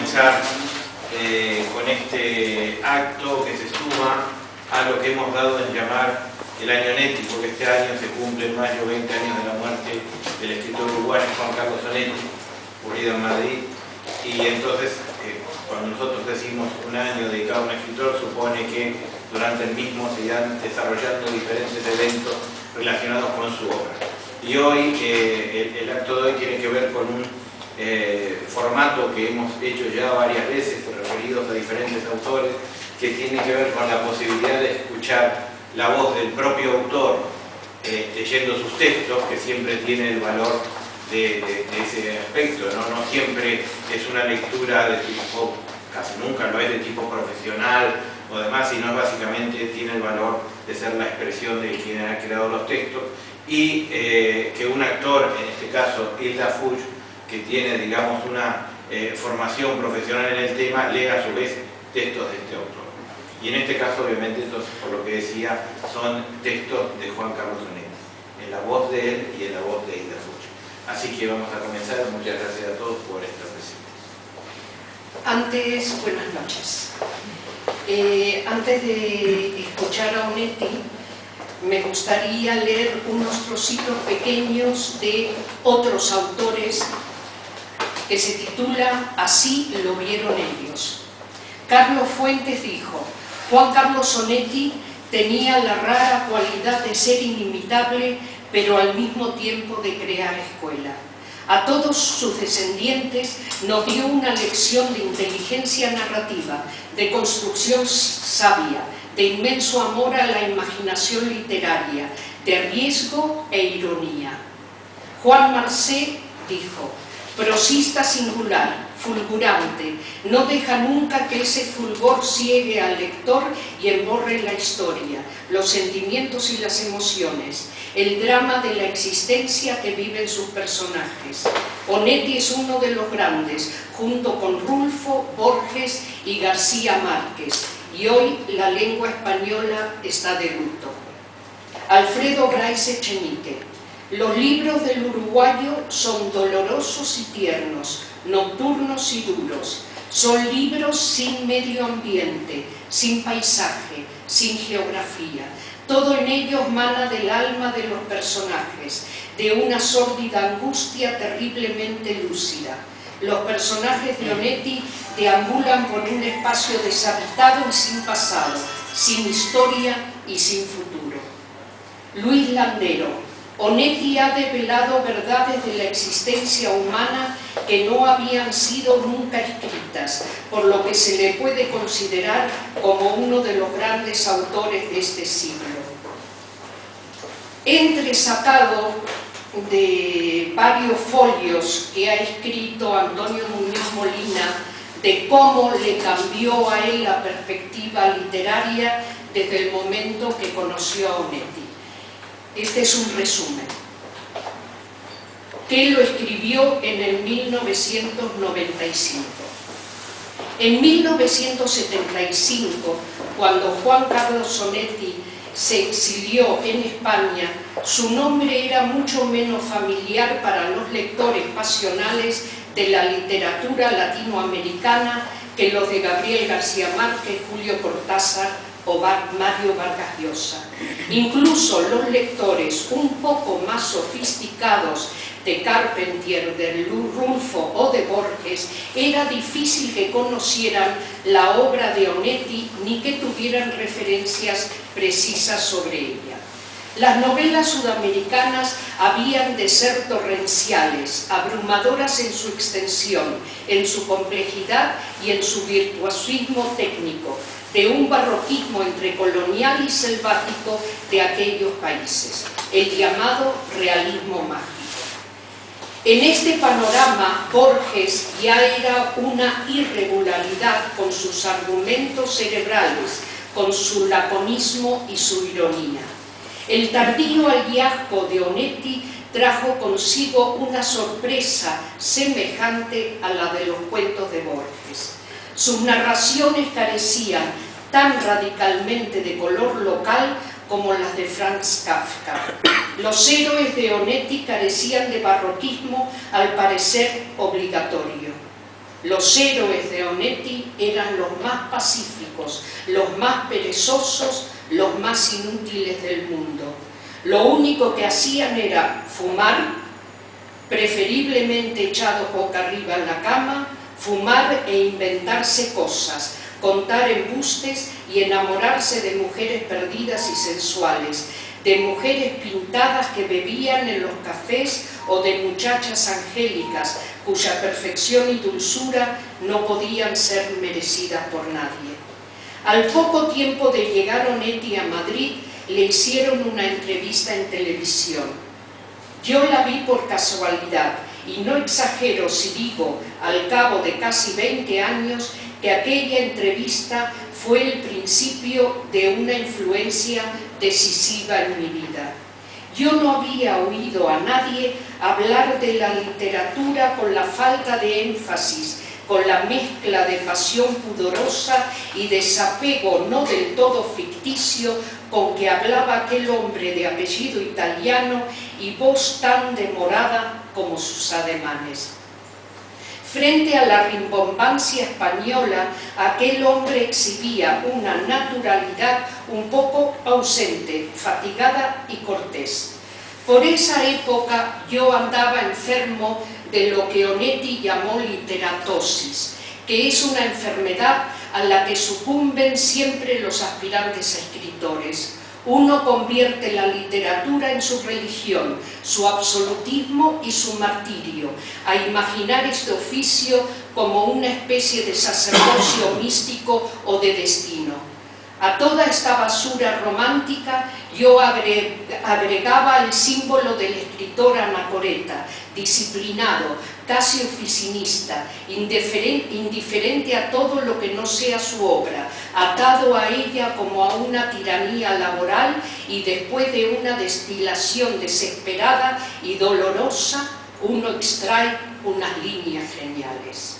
comenzar con este acto que se suma a lo que hemos dado en llamar el año Onetti, porque este año se cumple en mayo 20 años de la muerte del escritor uruguayo Juan Carlos Onetti, ocurrido en Madrid. Y entonces, cuando nosotros decimos un año dedicado a un escritor, supone que durante el mismo se irán desarrollando diferentes eventos relacionados con su obra. Y hoy, el acto de hoy tiene que ver con un formato que hemos hecho ya varias veces, referidos a diferentes autores, que tiene que ver con la posibilidad de escuchar la voz del propio autor leyendo sus textos, que siempre tiene el valor de ese aspecto, ¿no? No siempre es una lectura de tipo, casi nunca lo es de tipo profesional o demás, sino básicamente tiene el valor de ser la expresión de quien ha creado los textos, y que un actor, en este caso Hilda Fuchs, que tiene, digamos, una formación profesional en el tema, lea a su vez textos de este autor. Y en este caso, obviamente, entonces, por lo que decía, son textos de Juan Carlos Onetti, en la voz de él y en la voz de Hilda Fuchs. Así que vamos a comenzar. Muchas gracias a todos por esta presentación. Buenas noches. Antes de escuchar a Onetti, me gustaría leer unos trocitos pequeños de otros autores que se titula Así lo vieron ellos. Carlos Fuentes dijo: Juan Carlos Onetti tenía la rara cualidad de ser inimitable, pero al mismo tiempo de crear escuela. A todos sus descendientes nos dio una lección de inteligencia narrativa, de construcción sabia, de inmenso amor a la imaginación literaria, de riesgo e ironía. Juan Marcé dijo: prosista singular, fulgurante, no deja nunca que ese fulgor ciegue al lector y emborre la historia, los sentimientos y las emociones, el drama de la existencia que viven sus personajes. Onetti es uno de los grandes, junto con Rulfo, Borges y García Márquez, y hoy la lengua española está de luto. Alfredo Bryce Echenique: los libros del uruguayo son dolorosos y tiernos, nocturnos y duros. Son libros sin medio ambiente, sin paisaje, sin geografía. Todo en ellos mana del alma de los personajes, de una sórdida angustia terriblemente lúcida. Los personajes de Onetti deambulan por un espacio deshabitado y sin pasado, sin historia y sin futuro. Luis Landero: Onetti ha develado verdades de la existencia humana que no habían sido nunca escritas, por lo que se le puede considerar como uno de los grandes autores de este siglo. Entresacado de varios folios que ha escrito Antonio Muñoz Molina de cómo le cambió a él la perspectiva literaria desde el momento que conoció a Onetti. Este es un resumen, que lo escribió en el 1995. En 1975, cuando Juan Carlos Onetti se exilió en España, su nombre era mucho menos familiar para los lectores pasionales de la literatura latinoamericana que los de Gabriel García Márquez, Julio Cortázar o Mario Vargas Llosa. Incluso los lectores un poco más sofisticados de Carpentier, de Rulfo o de Borges, era difícil que conocieran la obra de Onetti ni que tuvieran referencias precisas sobre ella. Las novelas sudamericanas habían de ser torrenciales, abrumadoras en su extensión, en su complejidad y en su virtuosismo técnico, de un barroquismo entre colonial y selvático de aquellos países, el llamado realismo mágico. En este panorama, Borges ya era una irregularidad con sus argumentos cerebrales, con su laconismo y su ironía. El tardío hallazgo de Onetti trajo consigo una sorpresa semejante a la de los cuentos de Borges. Sus narraciones carecían tan radicalmente de color local como las de Franz Kafka. Los héroes de Onetti carecían de barroquismo, al parecer obligatorio. Los héroes de Onetti eran los más pacíficos, los más perezosos, los más inútiles del mundo. Lo único que hacían era fumar, preferiblemente echados boca arriba en la cama, fumar e inventarse cosas, contar embustes y enamorarse de mujeres perdidas y sensuales, de mujeres pintadas que bebían en los cafés o de muchachas angélicas cuya perfección y dulzura no podían ser merecidas por nadie. Al poco tiempo de llegar Onetti a Madrid, le hicieron una entrevista en televisión. Yo la vi por casualidad y no exagero si digo, al cabo de casi 20 años, que aquella entrevista fue el principio de una influencia decisiva en mi vida. Yo no había oído a nadie hablar de la literatura con la falta de énfasis, con la mezcla de pasión pudorosa y desapego no del todo ficticio con que hablaba aquel hombre de apellido italiano y voz tan demorada como sus ademanes. Frente a la rimbombancia española, aquel hombre exhibía una naturalidad un poco ausente, fatigada y cortés. Por esa época yo andaba enfermo de lo que Onetti llamó literatosis, que es una enfermedad a la que sucumben siempre los aspirantes a escritores. Uno convierte la literatura en su religión, su absolutismo y su martirio, a imaginar este oficio como una especie de sacerdocio místico o de destino. A toda esta basura romántica yo agregaba el símbolo del escritor anacoreta, disciplinado, casi oficinista, indiferente a todo lo que no sea su obra, atado a ella como a una tiranía laboral y después de una destilación desesperada y dolorosa, uno extrae unas líneas geniales.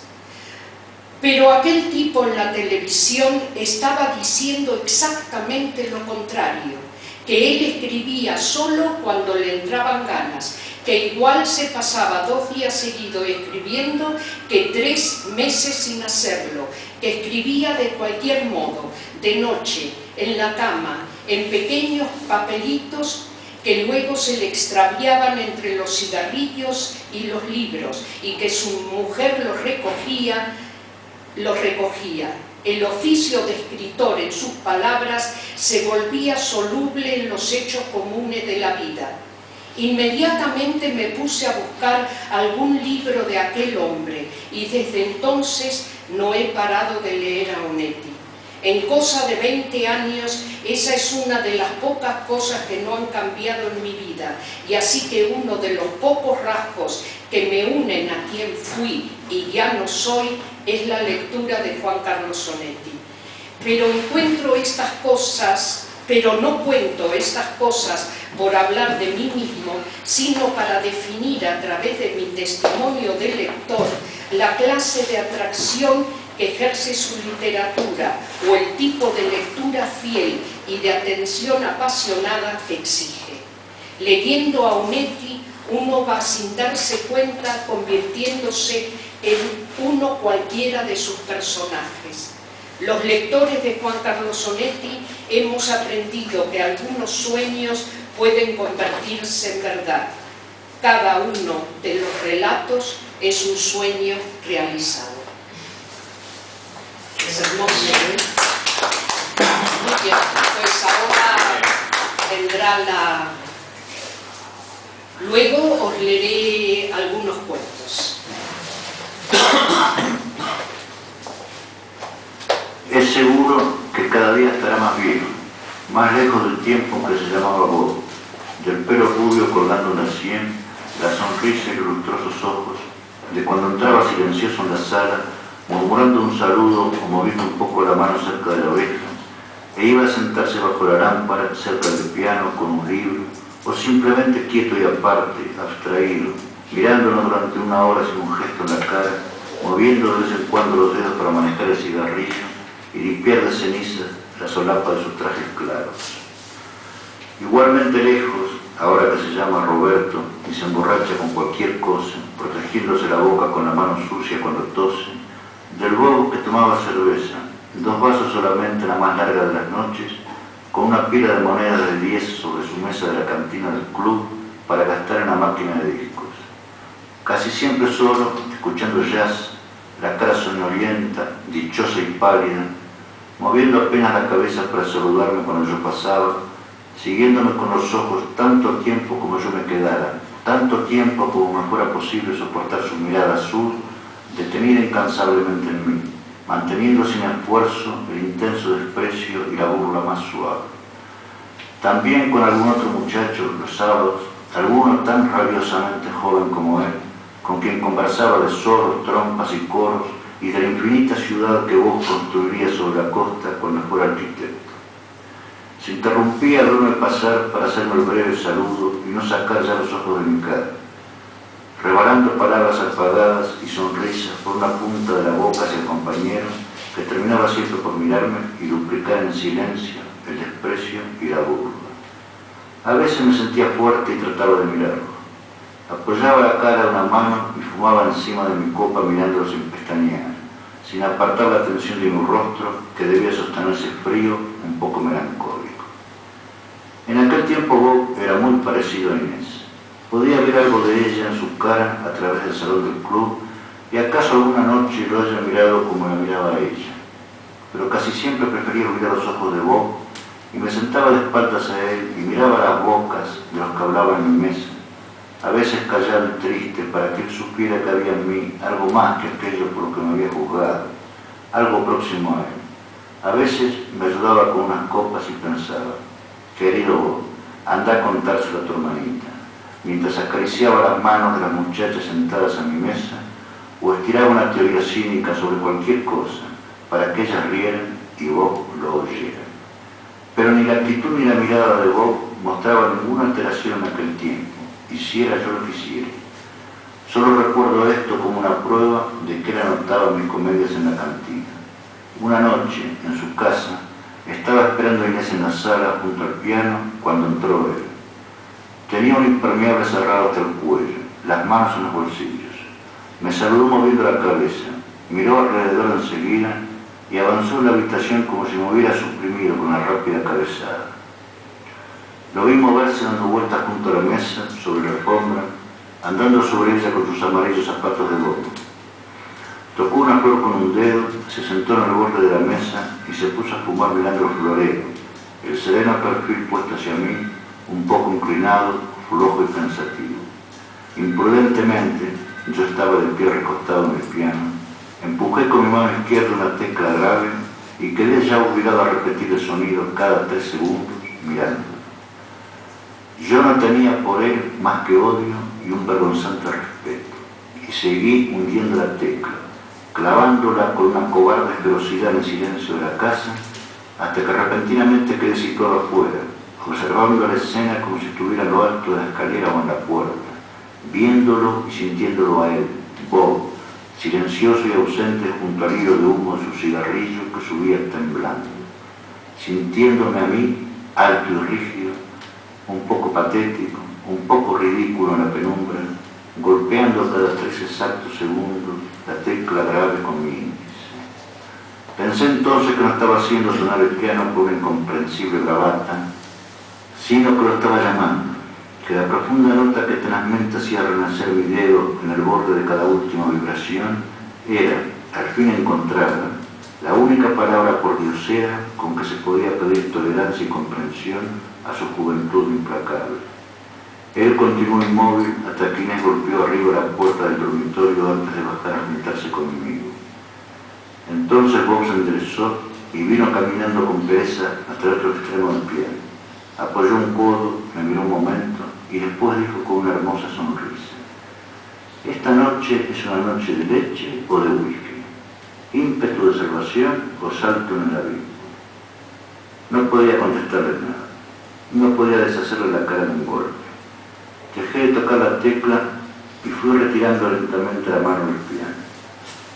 Pero aquel tipo en la televisión estaba diciendo exactamente lo contrario, que él escribía solo cuando le entraban ganas, que igual se pasaba 2 días seguidos escribiendo que 3 meses sin hacerlo, que escribía de cualquier modo, de noche, en la cama, en pequeños papelitos que luego se le extraviaban entre los cigarrillos y los libros, y que su mujer los recogía. El oficio de escritor, en sus palabras, se volvía soluble en los hechos comunes de la vida. Inmediatamente me puse a buscar algún libro de aquel hombre y desde entonces no he parado de leer a Onetti. En cosa de 20 años, esa es una de las pocas cosas que no han cambiado en mi vida, y así que uno de los pocos rasgos que me unen a quien fui y ya no soy es la lectura de Juan Carlos Onetti. Pero no cuento estas cosas por hablar de mí mismo, sino para definir a través de mi testimonio de lector la clase de atracción que ejerce su literatura o el tipo de lectura fiel y de atención apasionada que exige. Leyendo a Onetti, uno va sin darse cuenta convirtiéndose en uno cualquiera de sus personajes. Los lectores de Juan Carlos Onetti hemos aprendido que algunos sueños pueden convertirse en verdad. Cada uno de los relatos es un sueño realizado. Es hermoso, ¿eh? Muy bien, pues ahora vendrá la... Luego os leeré algunos cuentos. Es seguro que cada día estará más viejo, más lejos del tiempo que se llamaba vos, del pelo rubio colgando en la sien, la sonrisa y los lustrosos ojos, de cuando entraba silencioso en la sala, murmurando un saludo o moviendo un poco la mano cerca de la oreja, e iba a sentarse bajo la lámpara, cerca del piano, con un libro, o simplemente quieto y aparte, abstraído, mirándolo durante 1 hora sin un gesto en la cara, moviendo de vez en cuando los dedos para manejar el cigarrillo y limpiar de ceniza la solapa de sus trajes claros. Igualmente lejos, ahora que se llama Roberto y se emborracha con cualquier cosa, protegiéndose la boca con la mano sucia cuando tose, del bobo que tomaba cerveza, 2 vasos solamente, la más larga de las noches, con una pila de monedas de 10 sobre su mesa de la cantina del club para gastar en la máquina de discos. Casi siempre solo, escuchando jazz, la cara soñolienta, dichosa y pálida, moviendo apenas la cabeza para saludarme cuando yo pasaba, siguiéndome con los ojos tanto tiempo como yo me quedara, tanto tiempo como me fuera posible soportar su mirada azul, detenida incansablemente en mí, manteniendo sin esfuerzo el intenso desprecio y la burla más suave. También con algún otro muchacho los sábados, alguno tan rabiosamente joven como él, con quien conversaba de zorros, trompas y coros y de la infinita ciudad que vos construirías sobre la costa cuando fuera arquitecto. Se interrumpía al verme pasar para hacerme el breve saludo y no sacar ya los ojos de mi cara, rebalando palabras apagadas y sonrisas por una punta de la boca hacia el compañero, que terminaba siempre por mirarme y duplicar en silencio el desprecio y la burla. A veces me sentía fuerte y trataba de mirarlo. Apoyaba la cara de una mano y fumaba encima de mi copa mirándolo sin pestañear, sin apartar la atención de mi rostro, que debía sostenerse frío, un poco melancólico. En aquel tiempo Bob era muy parecido a Inés. Podía ver algo de ella en su cara a través del salón del club y acaso alguna noche lo haya mirado como la miraba a ella. Pero casi siempre prefería mirar los ojos de Bob y me sentaba de espaldas a él y miraba las bocas de los que hablaban en mi mesa, a veces callado y triste para que él supiera que había en mí algo más que aquello por lo que me había juzgado, algo próximo a él. A veces me ayudaba con unas copas y pensaba, querido Bob, anda a contárselo a tu hermanita, mientras acariciaba las manos de las muchachas sentadas a mi mesa o estiraba una teoría cínica sobre cualquier cosa para que ellas rieran y Bob lo oyera. Pero ni la actitud ni la mirada de Bob mostraba ninguna alteración en aquel tiempo, hiciera yo lo que hiciera. Solo recuerdo esto como una prueba de que él anotaba mis comedias en la cantina. Una noche, en su casa, estaba esperando a Inés en la sala junto al piano cuando entró él. Tenía un impermeable cerrado hasta el cuello, las manos en los bolsillos. Me saludó moviendo la cabeza, miró alrededor enseguida y avanzó en la habitación como si me hubiera suprimido con una rápida cabezada. Lo vi moverse dando vueltas junto a la mesa, sobre la alfombra, andando sobre ella con sus amarillos zapatos de bobo. Tocó una flor con un dedo, se sentó en el borde de la mesa y se puso a fumar mirando el florero, el sereno perfil puesto hacia mí, un poco inclinado, flojo y pensativo. Imprudentemente, yo estaba de pie recostado en el piano, empujé con mi mano izquierda una tecla grave y quedé ya obligado a repetir el sonido cada 3 segundos, mirándolo. Yo no tenía por él más que odio y un vergonzante respeto, y seguí hundiendo la tecla, clavándola con una cobarde ferocidad en el silencio de la casa, hasta que repentinamente quedé situado afuera, observando la escena como si estuviera en lo alto de la escalera o en la puerta, viéndolo y sintiéndolo a él, Bob, silencioso y ausente junto al hilo de humo de su cigarrillo que subía temblando, sintiéndome a mí, alto y rígido, un poco patético, un poco ridículo en la penumbra, golpeando cada 3 exactos segundos la tecla grave con mi índice. Pensé entonces que no estaba haciendo sonar el piano por una incomprensible bravata, sino que lo estaba llamando, que la profunda nota que tenazmente hacía renacer mi dedo en el borde de cada última vibración era, al fin encontrada, la única palabra pordiosera con que se podía pedir tolerancia y comprensión a su juventud implacable. Él continuó inmóvil hasta que Inés golpeó arriba la puerta del dormitorio antes de bajar a juntarse conmigo. Entonces Bob se enderezó y vino caminando con pereza hasta el otro extremo del piano. Apoyó un codo, me miró un momento y después dijo con una hermosa sonrisa: ¿Esta noche es una noche de leche o de whisky? ¿Ímpetu de salvación o salto en el abismo? No podía contestarle nada. No podía deshacerle la cara de un golpe. Dejé de tocar la tecla y fui retirando lentamente la mano del piano.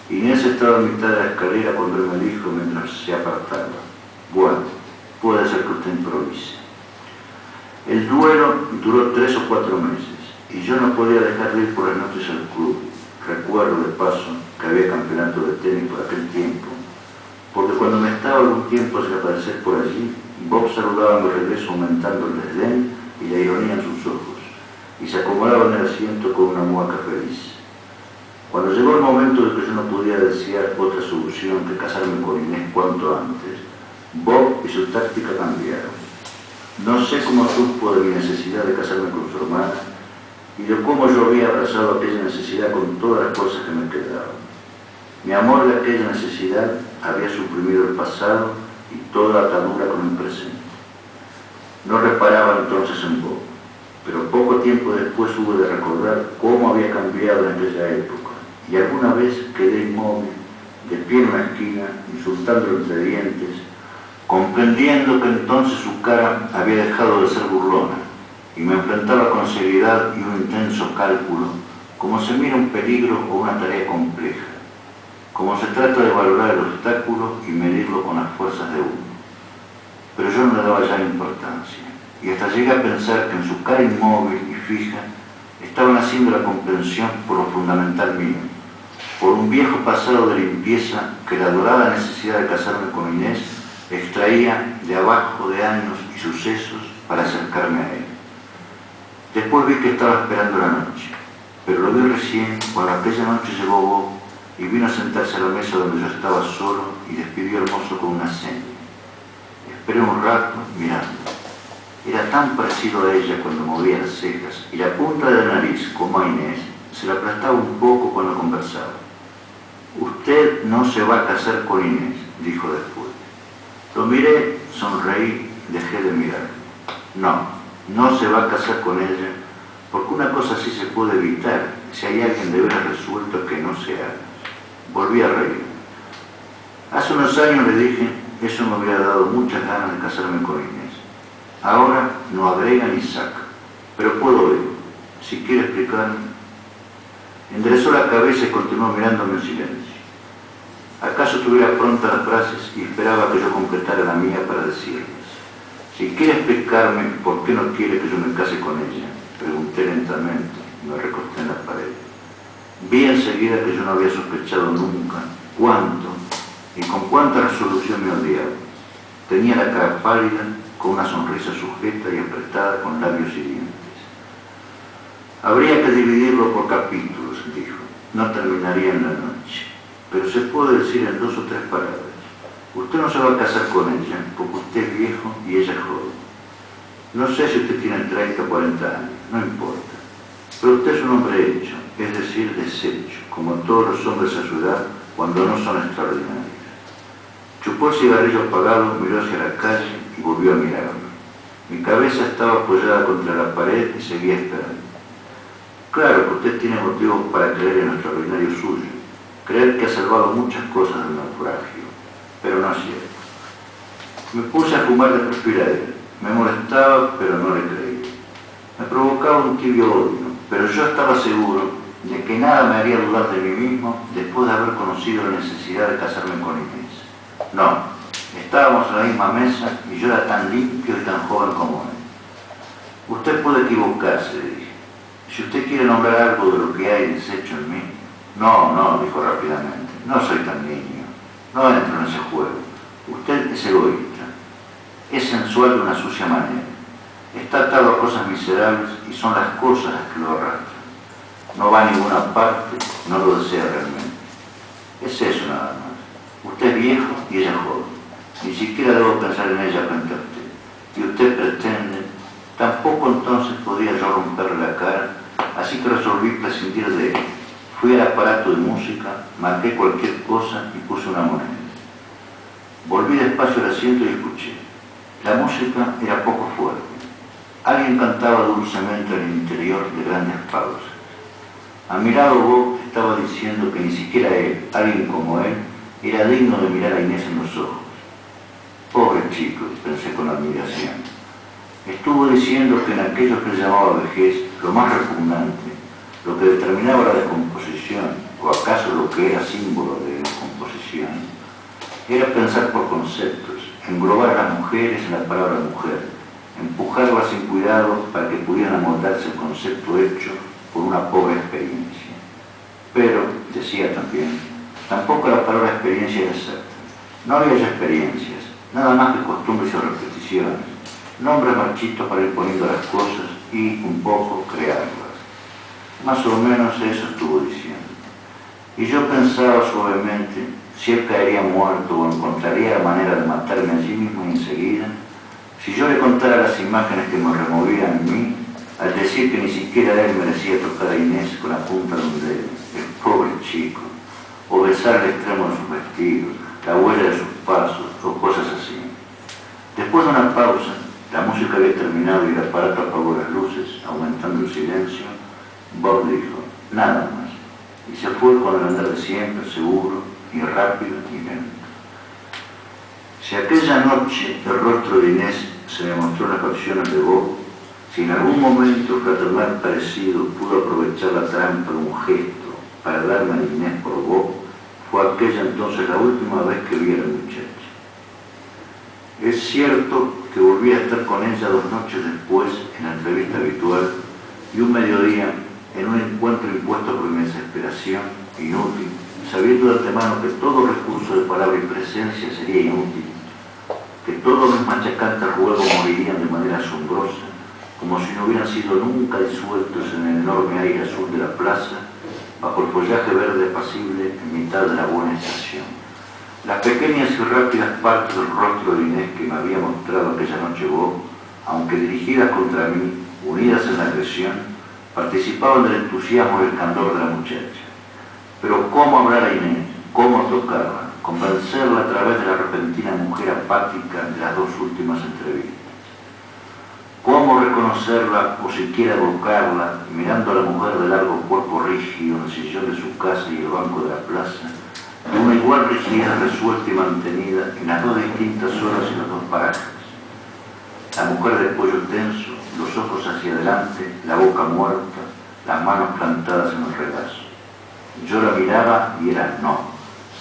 Inés estaba a mitad de la escalera cuando él me dijo mientras se apartaba: bueno, puede ser que usted improvise. El duelo duró 3 o 4 meses y yo no podía dejar de ir por las noches al club, recuerdo de paso que había campeonato de tenis por aquel tiempo, porque cuando me estaba algún tiempo sin aparecer por allí, Bob saludaba a mi regreso aumentando el desdén y la ironía en sus ojos, y se acomodaba en el asiento con una mueca feliz. Cuando llegó el momento de que yo no podía desear otra solución que casarme con Inés cuanto antes, Bob y su táctica cambiaron. No sé cómo supo de mi necesidad de casarme con su hermana y de cómo yo había abrazado aquella necesidad con todas las cosas que me quedaban. Mi amor de aquella necesidad había suprimido el pasado y toda la atadura con el presente. No reparaba entonces en Bob, pero poco tiempo después hubo de recordar cómo había cambiado en aquella época, y alguna vez quedé inmóvil, de pie en una esquina, insultándolo entre dientes, comprendiendo que entonces su cara había dejado de ser burlona, y me enfrentaba con seriedad y un intenso cálculo, como se mira un peligro o una tarea compleja, como se trata de valorar el obstáculo y medirlo con las fuerzas de uno. Pero yo no le daba ya importancia, y hasta llegué a pensar que en su cara inmóvil y fija estaba naciendo la comprensión por lo fundamental mío, por un viejo pasado de limpieza que la dorada necesidad de casarme con Inés extraía de abajo de años y sucesos para acercarme a él. Después vi que estaba esperando la noche, pero lo vi recién cuando aquella noche llegó Bob y vino a sentarse a la mesa donde yo estaba solo y despidió al mozo con una seña. Esperé un rato mirando. Era tan parecido a ella cuando movía las cejas y la punta de la nariz como a Inés se la aplastaba un poco cuando conversaba. «Usted no se va a casar con Inés», dijo después. Lo miré, sonreí, dejé de mirar. No se va a casar con ella, porque una cosa sí se puede evitar, si hay alguien de veras resuelto que no se haga. Volví a reír. Hace unos años le dije, eso me hubiera dado muchas ganas de casarme con Inés. Ahora no agrega ni saca, pero puedo ver, si quiere explicarme. Enderezó la cabeza y continuó mirándome en silencio. ¿Acaso tuviera prontas las frases y esperaba que yo completara la mía para decirles? Si quiere explicarme por qué no quiere que yo me case con ella, pregunté lentamente, me recosté en la pared. Vi enseguida que yo no había sospechado nunca cuánto y con cuánta resolución me odiaba. Tenía la cara pálida, con una sonrisa sujeta y apretada con labios y dientes. Habría que dividirlo por capítulos, dijo. No terminaría en la noche. Pero se puede decir en 2 o 3 palabras. Usted no se va a casar con ella porque usted es viejo y ella es joven. No sé si usted tiene 30 o 40 años, no importa. Pero usted es un hombre hecho, es decir, deshecho, como todos los hombres a su edad cuando no son extraordinarios. Chupó el cigarrillo apagado, miró hacia la calle y volvió a mirarme. Mi cabeza estaba apoyada contra la pared y seguía esperando. Claro que usted tiene motivos para creer en lo extraordinario suyo, creer que ha salvado muchas cosas del naufragio, pero no es cierto. Me puse a fumar de respiradera, me molestaba, pero no le creí. Me provocaba un tibio odio, pero yo estaba seguro de que nada me haría dudar de mí mismo después de haber conocido la necesidad de casarme con Inés. No, estábamos en la misma mesa y yo era tan limpio y tan joven como él. Usted puede equivocarse, le dije. Si usted quiere nombrar algo de lo que hay deshecho en mí. No, dijo rápidamente, no soy tan niño, no entro en ese juego. Usted es egoísta, es sensual de una sucia manera, está atado a cosas miserables y son las cosas las que lo arrastran. No va a ninguna parte, no lo desea realmente. Es eso nada más. Usted es viejo y ella joven. Ni siquiera debo pensar en ella frente a usted. Y usted pretende, tampoco entonces podría yo romperle la cara, así que resolví prescindir de él. Fui al aparato de música, marqué cualquier cosa y puse una moneda. Volví despacio al asiento y escuché. La música era poco fuerte. Alguien cantaba dulcemente al interior de grandes pausas. A mi lado Bob estaba diciendo que ni siquiera él, alguien como él, era digno de mirar a Inés en los ojos. Pobre chico, pensé con admiración. Estuvo diciendo que en aquello que él llamaba vejez, lo más repugnante, lo que determinaba la descomposición, o acaso lo que era símbolo de descomposición, era pensar por conceptos, englobar a las mujeres en la palabra mujer, empujarlas sin cuidado para que pudieran amoldarse el concepto hecho por una pobre experiencia. Pero, decía también, tampoco la palabra experiencia era exacta. No había ya experiencias, nada más que costumbres o repeticiones, nombres marchitos para ir poniendo las cosas y, un poco, crearlas. Más o menos eso estuvo diciendo. Y yo pensaba suavemente si él caería muerto o encontraría la manera de matarme allí mismo y enseguida, si yo le contara las imágenes que me removían en mí, al decir que ni siquiera él merecía tocar a Inés con la punta de un dedo, el pobre chico, o besar el extremo de sus vestidos, la huella de sus pasos, o cosas así. Después de una pausa, la música había terminado y el aparato apagó las luces, aumentando el silencio. Bob dijo, nada más, y se fue con el andar de siempre, seguro, y rápido y lento. Si aquella noche el rostro de Inés se me mostró en las facciones de Bob, si en algún momento fraternal parecido pudo aprovechar la trampa de un gesto para darme a Inés por Bob, fue aquella entonces la última vez que vi a la muchacha. Es cierto que volví a estar con ella 2 noches después en la entrevista habitual y un mediodía en un encuentro impuesto por mi desesperación, inútil, sabiendo de antemano que todo recurso de palabra y presencia sería inútil, que todos mis machacantes ruegos morirían de manera asombrosa, como si no hubieran sido nunca disueltos en el enorme aire azul de la plaza, bajo el follaje verde apacible en mitad de la buena estación. Las pequeñas y rápidas partes del rostro de Inés que me había mostrado aquella noche Bob, aunque dirigidas contra mí, unidas en la agresión, participaban del entusiasmo y el candor de la muchacha. Pero ¿cómo hablar a Inés? ¿Cómo tocarla? Convencerla a través de la repentina mujer apática de las 2 últimas entrevistas. ¿Cómo reconocerla o siquiera evocarla, mirando a la mujer de largo cuerpo rígido en el sillón de su casa y el banco de la plaza, de una igual rigidez resuelta y mantenida en las 2 distintas horas y los 2 parajes? La mujer de cuello tenso, los ojos hacia adelante, la boca muerta, las manos plantadas en el regazo. Yo la miraba y era no,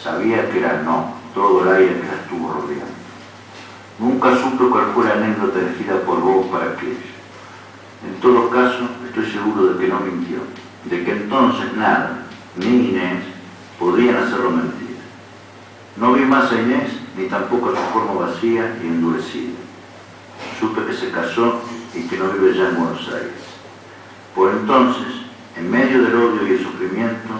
sabía que era no, todo el aire que la estuvo rodeando. Nunca supe cuál fue la anécdota elegida por vos para aquello. En todo caso, estoy seguro de que no mintió, de que entonces nada, ni Inés, podrían hacerlo mentir. No vi más a Inés, ni tampoco a su forma vacía y endurecida. Supe que se casó y que no vive ya en Buenos Aires. Por entonces, en medio del odio y el sufrimiento,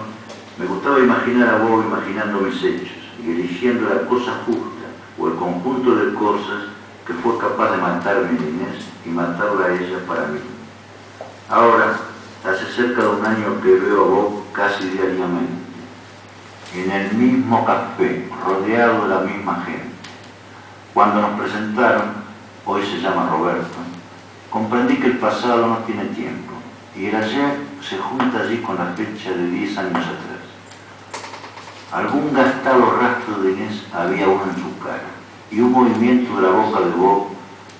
me gustaba imaginar a Bob imaginando mis hechos y eligiendo la cosa justa o el conjunto de cosas que fue capaz de matarme en Inés y matarla a ella para mí. Ahora, hace cerca de 1 año que veo a Bob casi diariamente, en el mismo café, rodeado de la misma gente. Cuando nos presentaron, hoy se llama Roberto, comprendí que el pasado no tiene tiempo y el ayer se junta allí con la fecha de 10 años atrás. Algún gastado rastro de Inés había aún en su cara y un movimiento de la boca de Bob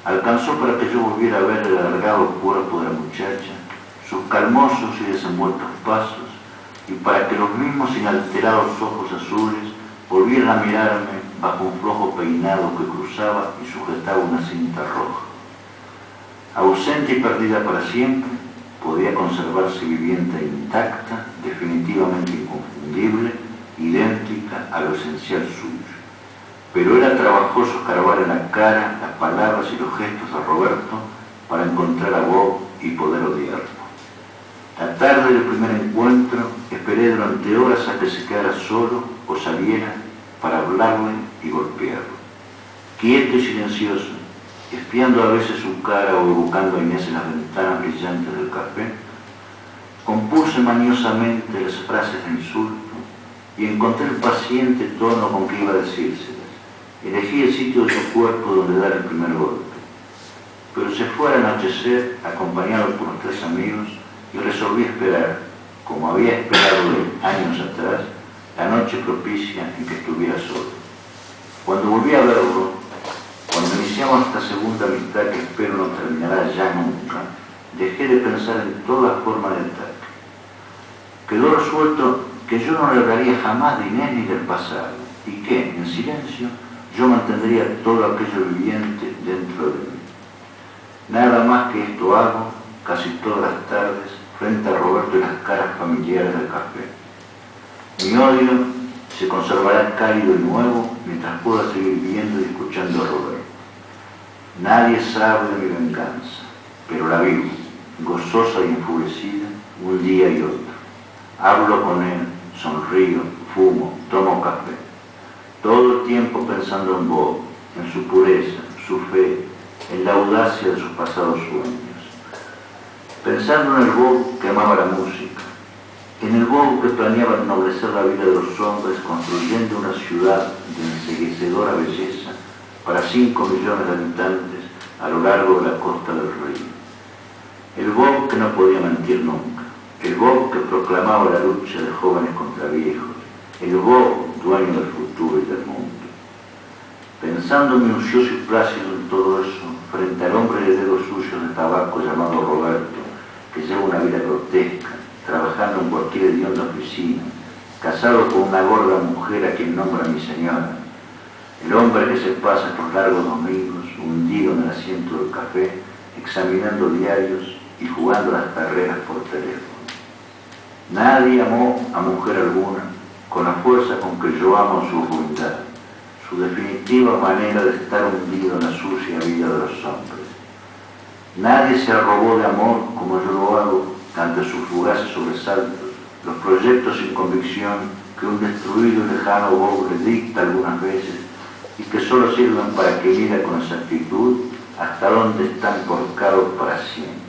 alcanzó para que yo volviera a ver el alargado cuerpo de la muchacha, sus calmosos y desenvueltos pasos, y para que los mismos inalterados ojos azules volvieran a mirarme bajo un flojo peinado que cruzaba y sujetaba una cinta roja. Ausente y perdida para siempre, podía conservarse viviente e intacta, definitivamente inconfundible, idéntica a lo esencial suyo. Pero era trabajoso escarbar en la cara, las palabras y los gestos de Roberto para encontrar a Bob y poder odiarlo. La tarde del primer encuentro esperé durante horas a que se quedara solo o saliera para hablarle y golpearlo. Quieto y silencioso, espiando a veces su cara o evocando a Inés en las ventanas brillantes del café, compuse maniosamente las frases de insulto y encontré el paciente tono con que iba a decírselas. Elegí el sitio de su cuerpo donde dar el primer golpe. Pero se fue al anochecer, acompañado por los 3 amigos, y resolví esperar, como había esperado él años atrás, la noche propicia en que estuviera solo. Cuando volví a verlo, cuando iniciamos esta segunda amistad que espero no terminará ya nunca, dejé de pensar en toda forma de ataque. Quedó resuelto que yo no le hablaría jamás de Inés ni del pasado, y que, en silencio, yo mantendría todo aquello viviente dentro de mí. Nada más que esto hago, casi todas las tardes, frente a Roberto y las caras familiares del café. Mi odio se conservará cálido y nuevo mientras pueda seguir viendo y escuchando a Roberto. Nadie sabe de mi venganza, pero la vivo, gozosa y enfurecida, un día y otro. Hablo con él, sonrío, fumo, tomo café. Todo el tiempo pensando en Bob, en su pureza, su fe, en la audacia de sus pasados sueños. Pensando en el Bob que amaba la música, en el Bob que planeaba ennoblecer la vida de los hombres construyendo una ciudad de enceguecedora belleza para 5 millones de habitantes a lo largo de la costa del río. El Bob que no podía mentir nunca, el Bob que proclamaba la lucha de jóvenes contra viejos, el Bob dueño del futuro y del mundo. Pensando minucioso y plácido en todo eso, frente al hombre de dedos sucios de tabaco llamado Roberto, que lleva una vida grotesca, trabajando en cualquier hedionda oficina, casado con una gorda mujer a quien nombra mi señora, el hombre que se pasa estos largos domingos hundido en el asiento del café, examinando diarios y jugando las carreras por teléfono. Nadie amó a mujer alguna con la fuerza con que yo amo su ruindad, su definitiva manera de estar hundido en la sucia vida de los hombres. Nadie se arrobó de amor como yo lo hago ante sus fugaces sobresaltos, los proyectos sin convicción que un destruido y lejano Bob le dicta algunas veces y que solo sirven para que mida con exactitud hasta dónde están corcados para siempre.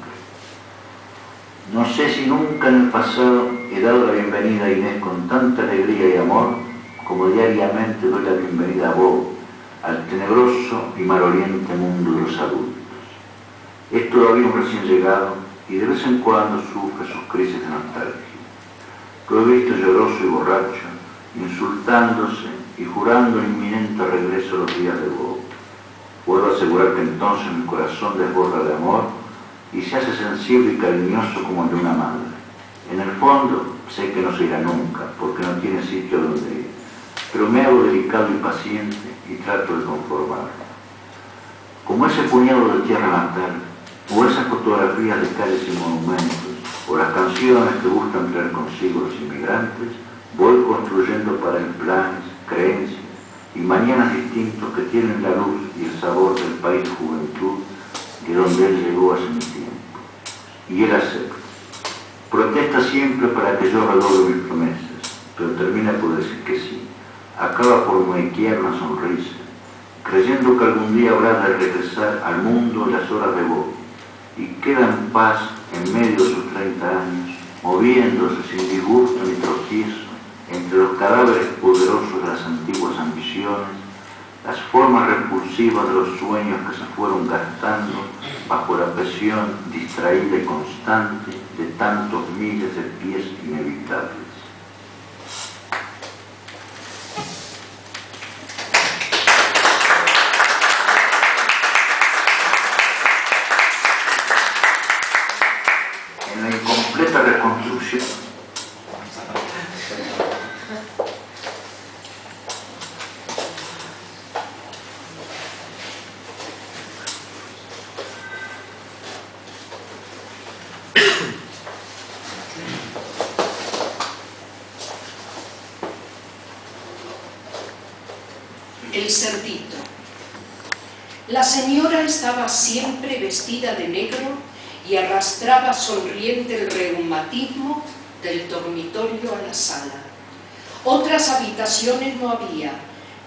No sé si nunca en el pasado he dado la bienvenida a Inés con tanta alegría y amor como diariamente doy la bienvenida a Bob, al tenebroso y maloliente mundo de los adultos. Es todavía un recién llegado y de vez en cuando sufre sus crisis de nostalgia. Lo he visto lloroso y borracho, insultándose y jurando el inminente regreso a los días de Bob. Puedo asegurar que entonces mi corazón desborda de amor y se hace sensible y cariñoso como el de una madre. En el fondo sé que no se irá nunca, porque no tiene sitio donde ir, pero me hago delicado y paciente y trato de conformarme. Como ese puñado de tierra natal, o esas fotografías de calles y monumentos, o las canciones que buscan traer consigo los inmigrantes, voy construyendo para él planes, creencias y mañanas distintos que tienen la luz y el sabor del país de juventud de donde él llegó hace un tiempo. Y él acepta. Protesta siempre para que yo redoble mis promesas, pero termina por decir que sí. Acaba por muequear una sonrisa, creyendo que algún día habrá de regresar al mundo las horas de Bob, y queda en paz en medio de sus 30 años, moviéndose sin disgusto ni tropiezo entre los cadáveres poderosos de las antiguas ambiciones, las formas repulsivas de los sueños que se fueron gastando bajo la presión distraída y constante de tantos miles de pies inevitables. En la incompleta reconstrucción El cerdito. La señora estaba siempre vestida de negro y arrastraba sonriente el reumatismo del dormitorio a la sala. Otras habitaciones no había,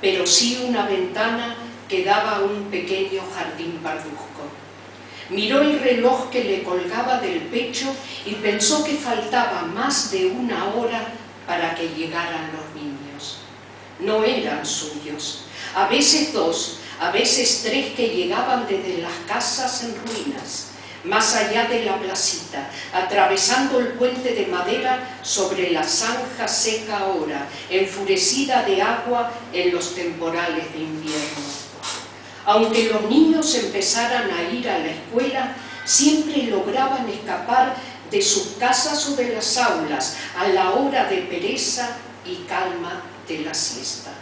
pero sí una ventana que daba a un pequeño jardín parduzco. Miró el reloj que le colgaba del pecho y pensó que faltaba más de 1 hora para que llegaran los niños. No eran suyos. A veces 2, a veces 3 que llegaban desde las casas en ruinas, más allá de la placita, atravesando el puente de madera sobre la zanja seca ahora, enfurecida de agua en los temporales de invierno. Aunque los niños empezaran a ir a la escuela, siempre lograban escapar de sus casas o de las aulas a la hora de pereza y calma de la siesta.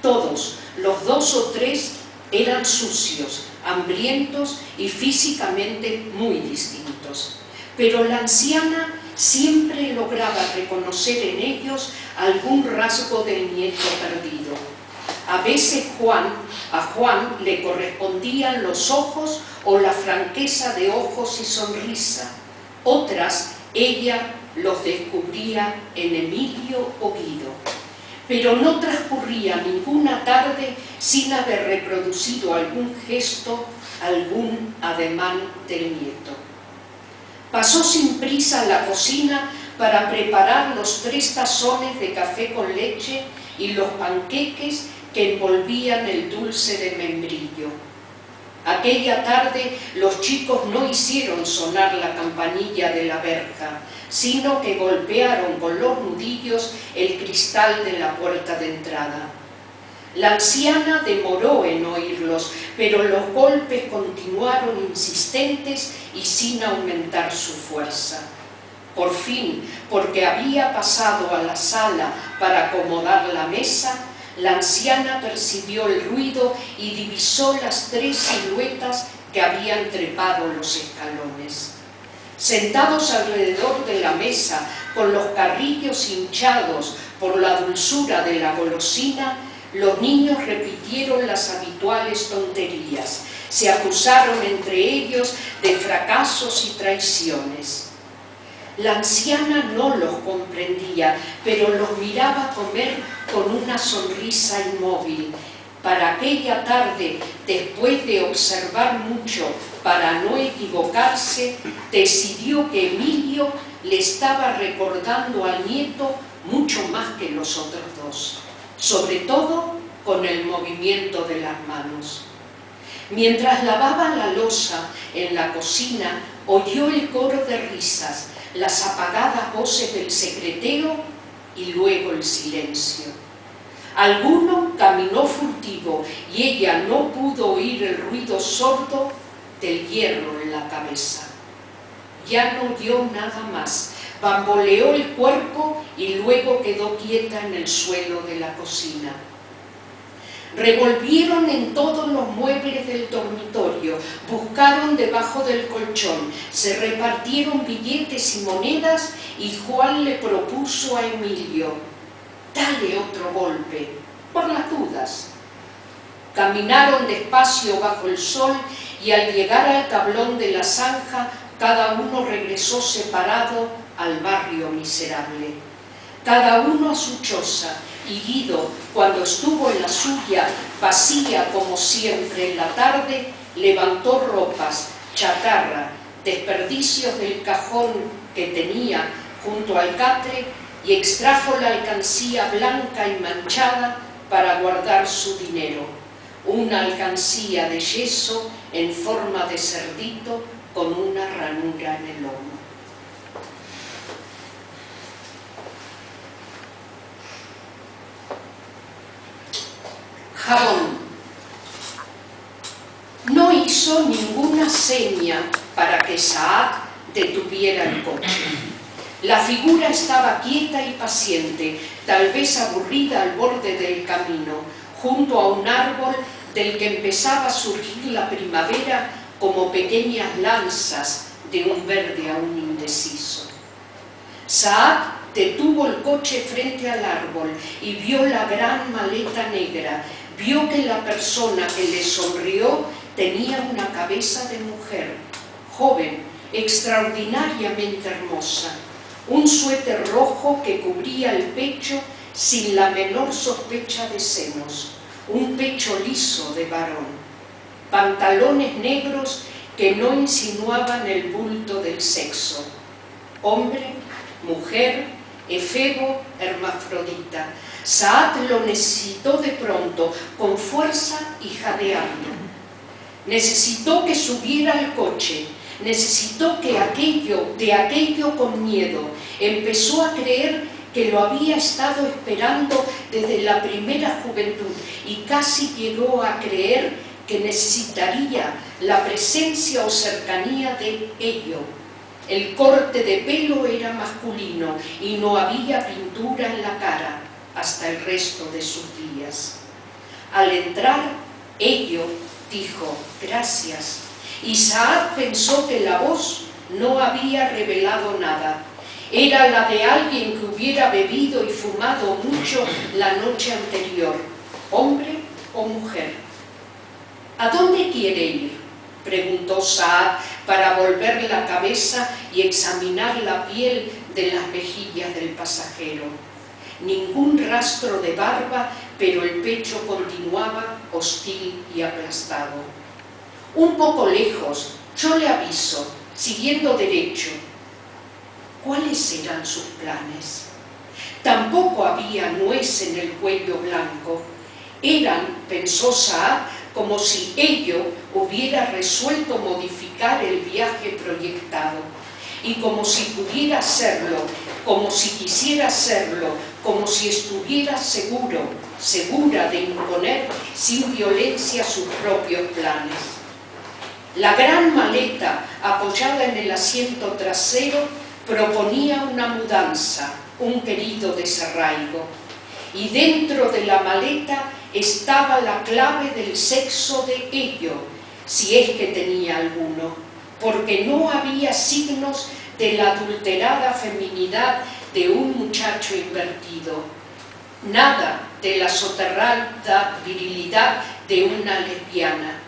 Todos, los 2 o 3, eran sucios, hambrientos y físicamente muy distintos. Pero la anciana siempre lograba reconocer en ellos algún rasgo del nieto perdido. A veces a Juan le correspondían los ojos o la franqueza de ojos y sonrisa. Otras, ella los descubría en Emilio o Guido. Pero no transcurría ninguna tarde sin haber reproducido algún gesto, algún ademán del nieto. Pasó sin prisa a la cocina para preparar los 3 tazones de café con leche y los panqueques que envolvían el dulce de membrillo. Aquella tarde los chicos no hicieron sonar la campanilla de la verja, sino que golpearon con los nudillos el cristal de la puerta de entrada. La anciana demoró en oírlos, pero los golpes continuaron insistentes y sin aumentar su fuerza. Por fin, porque había pasado a la sala para acomodar la mesa, la anciana percibió el ruido y divisó las 3 siluetas que habían trepado los escalones. Sentados alrededor de la mesa, con los carrillos hinchados por la dulzura de la golosina, los niños repitieron las habituales tonterías. Se acusaron entre ellos de fracasos y traiciones. La anciana no los comprendía, pero los miraba comer con una sonrisa inmóvil. Para aquella tarde, después de observar mucho para no equivocarse, decidió que Emilio le estaba recordando al nieto mucho más que los otros 2, sobre todo con el movimiento de las manos. Mientras lavaba la loza en la cocina, oyó el coro de risas, las apagadas voces del secreteo y luego el silencio. Alguno caminó furtivo y ella no pudo oír el ruido sordo del hierro en la cabeza. Ya no oyó nada más, bamboleó el cuerpo y luego quedó quieta en el suelo de la cocina. Revolvieron en todos los muebles del dormitorio, buscaron debajo del colchón, se repartieron billetes y monedas y Juan le propuso a Emilio: dale otro golpe, por las dudas. Caminaron despacio bajo el sol y al llegar al tablón de la zanja, cada uno regresó separado al barrio miserable. Cada uno a su choza, y Guido, cuando estuvo en la suya, vacía como siempre en la tarde, levantó ropas, chatarra, desperdicios del cajón que tenía junto al catre y extrajo la alcancía blanca y manchada para guardar su dinero, una alcancía de yeso en forma de cerdito con una ranura en el lomo. Jabón. No hizo ninguna seña para que Saad detuviera el coche. La figura estaba quieta y paciente, tal vez aburrida al borde del camino, junto a un árbol del que empezaba a surgir la primavera como pequeñas lanzas de un verde aún indeciso. Saad detuvo el coche frente al árbol y vio la gran maleta negra. Vio que la persona que le sonrió tenía una cabeza de mujer, joven, extraordinariamente hermosa, un suéter rojo que cubría el pecho sin la menor sospecha de senos, un pecho liso de varón, pantalones negros que no insinuaban el bulto del sexo, hombre, mujer, efebo, hermafrodita. Saad lo necesitó de pronto, con fuerza y jadeando. Necesitó que subiera al coche, necesitó que de aquello con miedo. Empezó a creer que lo había estado esperando desde la primera juventud y casi llegó a creer que necesitaría la presencia o cercanía de ello. El corte de pelo era masculino y no había pintura en la cara hasta el resto de sus días. Al entrar, ello dijo «gracias», y Saad pensó que la voz no había revelado nada, Era la de alguien que hubiera bebido y fumado mucho la noche anterior, hombre o mujer. ¿A dónde quiere ir?, preguntó Saad para volver la cabeza y examinar la piel de las mejillas del pasajero. Ningún rastro de barba, pero el pecho continuaba hostil y aplastado. Un poco lejos, yo le aviso, siguiendo derecho. ¿Cuáles eran sus planes? Tampoco había nuez en el cuello blanco. Eran, pensó Saad, como si ello hubiera resuelto modificar el viaje proyectado, y como si pudiera hacerlo, como si quisiera hacerlo, como si estuviera segura de imponer sin violencia sus propios planes. La gran maleta, apoyada en el asiento trasero, proponía una mudanza, un querido desarraigo, y dentro de la maleta estaba la clave del sexo de ello, si es que tenía alguno, porque no había signos de la adulterada feminidad de un muchacho invertido, nada de la soterrada virilidad de una lesbiana,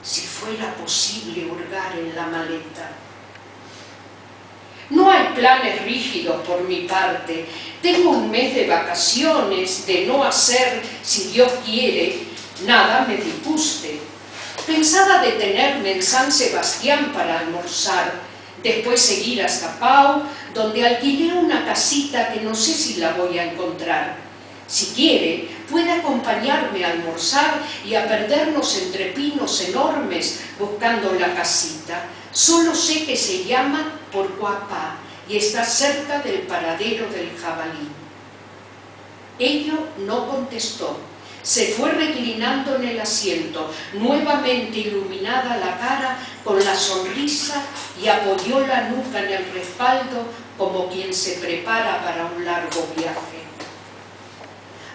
si fuera posible hurgar en la maleta. No hay planes rígidos por mi parte. Tengo un mes de vacaciones, de no hacer, si Dios quiere, nada me disguste. Pensaba detenerme en San Sebastián para almorzar, después seguir hasta Pau, donde alquilé una casita que no sé si la voy a encontrar. Si quiere, puede acompañarme a almorzar y a perdernos entre pinos enormes buscando la casita. Solo sé que se llama Porcuapá y está cerca del paradero del jabalí. Ello no contestó. Se fue reclinando en el asiento, nuevamente iluminada la cara con la sonrisa, y apoyó la nuca en el respaldo como quien se prepara para un largo viaje.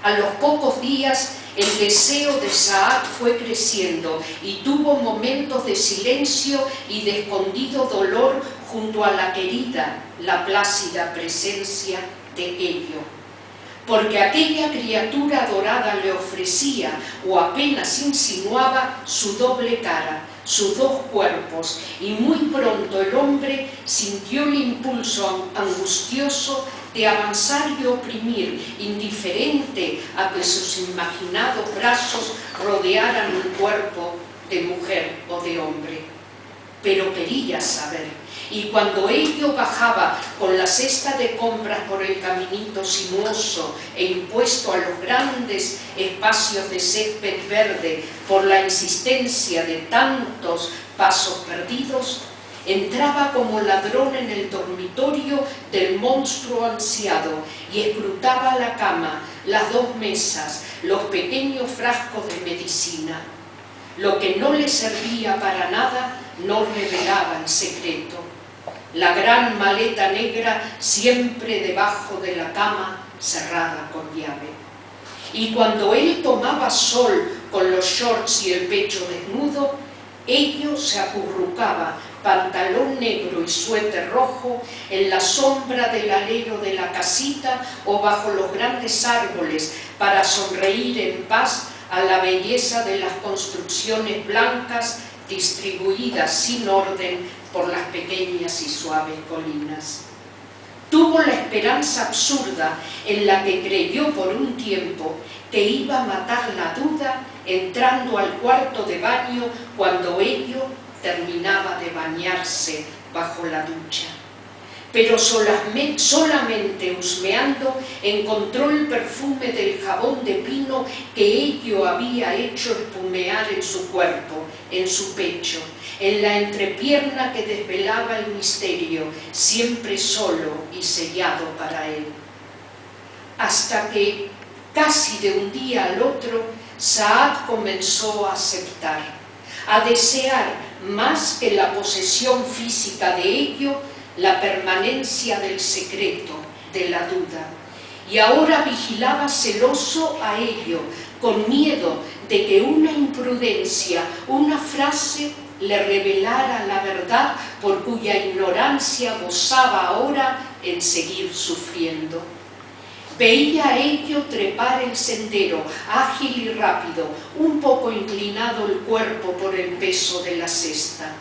A los pocos días el deseo de Saad fue creciendo y tuvo momentos de silencio y de escondido dolor junto a la querida, la plácida presencia de ello. Porque aquella criatura adorada le ofrecía o apenas insinuaba su doble cara, sus dos cuerpos, y muy pronto el hombre sintió el impulso angustioso de avanzar y oprimir, indiferente a que sus imaginados brazos rodearan un cuerpo de mujer o de hombre. Pero quería saber, y cuando ello bajaba con la cesta de compras por el caminito sinuoso e impuesto a los grandes espacios de césped verde por la insistencia de tantos pasos perdidos, entraba como ladrón en el dormitorio del monstruo ansiado y escrutaba la cama, las dos mesas, los pequeños frascos de medicina. Lo que no le servía para nada no revelaba el secreto. La gran maleta negra siempre debajo de la cama, cerrada con llave. Y cuando él tomaba sol con los shorts y el pecho desnudo, ello se acurrucaba, pantalón negro y suéter rojo, en la sombra del alero de la casita o bajo los grandes árboles para sonreír en paz a la belleza de las construcciones blancas distribuidas sin orden por las pequeñas y suaves colinas. Tuvo la esperanza absurda en la que creyó por un tiempo que iba a matar la duda entrando al cuarto de baño cuando ello terminaba de bañarse bajo la ducha. Pero solamente husmeando encontró el perfume del jabón de pino que ello había hecho espumear en su cuerpo, en su pecho, en la entrepierna que desvelaba el misterio, siempre solo y sellado para él. Hasta que, casi de un día al otro, Saad comenzó a aceptar, a desear más que la posesión física de ello, la permanencia del secreto, de la duda. Y ahora vigilaba celoso a ello, con miedo de que una imprudencia, una frase le revelara la verdad por cuya ignorancia gozaba ahora en seguir sufriendo. Veía a Ello trepar el sendero, ágil y rápido, un poco inclinado el cuerpo por el peso de la cesta.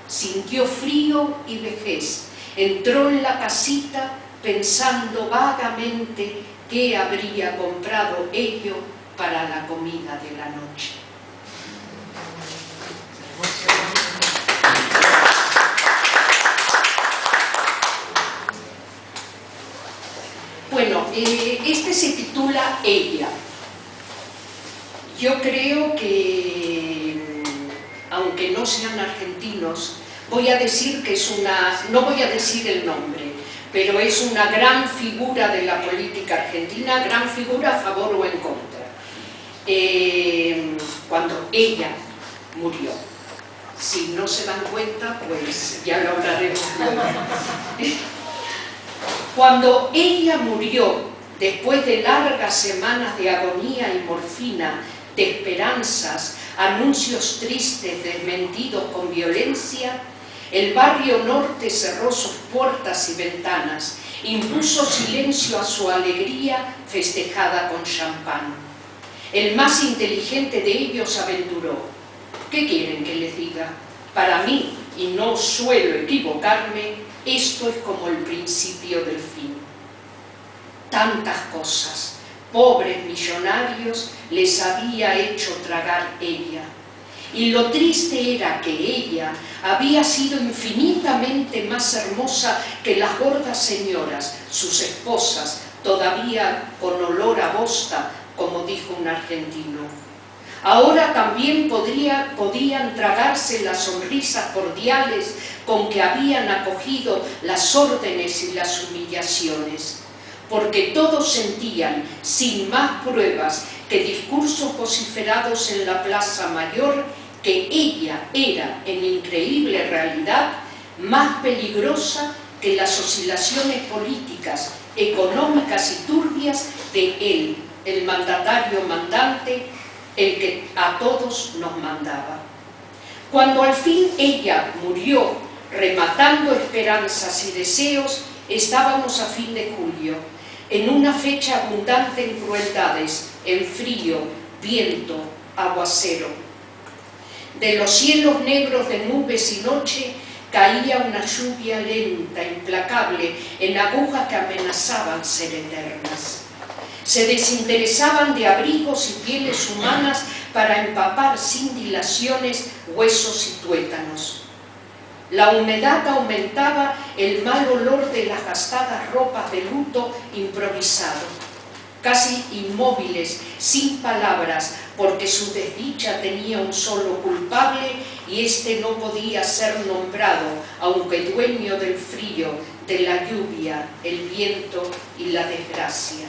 Sintió frío y vejez. Entró en la casita pensando vagamente qué habría comprado Ello para la comida de la noche. Bueno, este se titula Ella. Yo creo que, aunque no sean argentinos, voy a decir que es no voy a decir el nombre, pero es una gran figura de la política argentina, gran figura a favor o en contra. Cuando ella murió. Si no se dan cuenta, pues ya lo hablaremos luego. Cuando ella murió, después de largas semanas de agonía y morfina, de esperanzas, anuncios tristes desmentidos con violencia, el barrio norte cerró sus puertas y ventanas, impuso silencio a su alegría festejada con champán. El más inteligente de ellos aventuró: ¿qué quieren que les diga? Para mí, y no suelo equivocarme, esto es como el principio del fin. Tantas cosas, pobres millonarios, les había hecho tragar ella. Y lo triste era que ella había sido infinitamente más hermosa que las gordas señoras, sus esposas, todavía con olor a bosta, como dijo un argentino. Ahora también podían tragarse las sonrisas cordiales con que habían acogido las órdenes y las humillaciones, porque todos sentían, sin más pruebas que discursos vociferados en la Plaza Mayor, que ella era, en increíble realidad, más peligrosa que las oscilaciones políticas, económicas y turbias de él, el mandatario mandante, el que a todos nos mandaba. Cuando al fin ella murió, rematando esperanzas y deseos, estábamos a fin de julio, en una fecha abundante en crueldades, en frío, viento, aguacero. De los cielos negros de nubes y noche caía una lluvia lenta, implacable, en agujas que amenazaban ser eternas. Se desinteresaban de abrigos y pieles humanas para empapar sin dilaciones huesos y tuétanos. La humedad aumentaba el mal olor de las gastadas ropas de luto improvisado, casi inmóviles, sin palabras, porque su desdicha tenía un solo culpable y éste no podía ser nombrado, aunque dueño del frío, de la lluvia, el viento y la desgracia.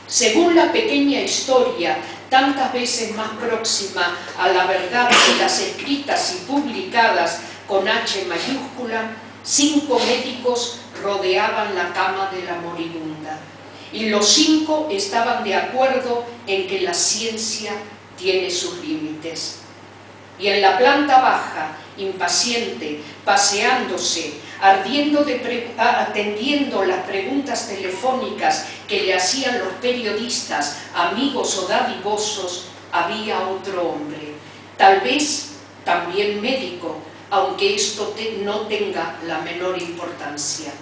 Según la pequeña historia, tantas veces más próxima a la verdad que las escritas y publicadas con H mayúscula, 5 médicos rodeaban la cama de la moribunda, y los 5 estaban de acuerdo en que la ciencia tiene sus límites. Y en la planta baja, impaciente, paseándose, atendiendo las preguntas telefónicas que le hacían los periodistas, amigos o dadivosos, había otro hombre, tal vez también médico, aunque esto no tenga la menor importancia.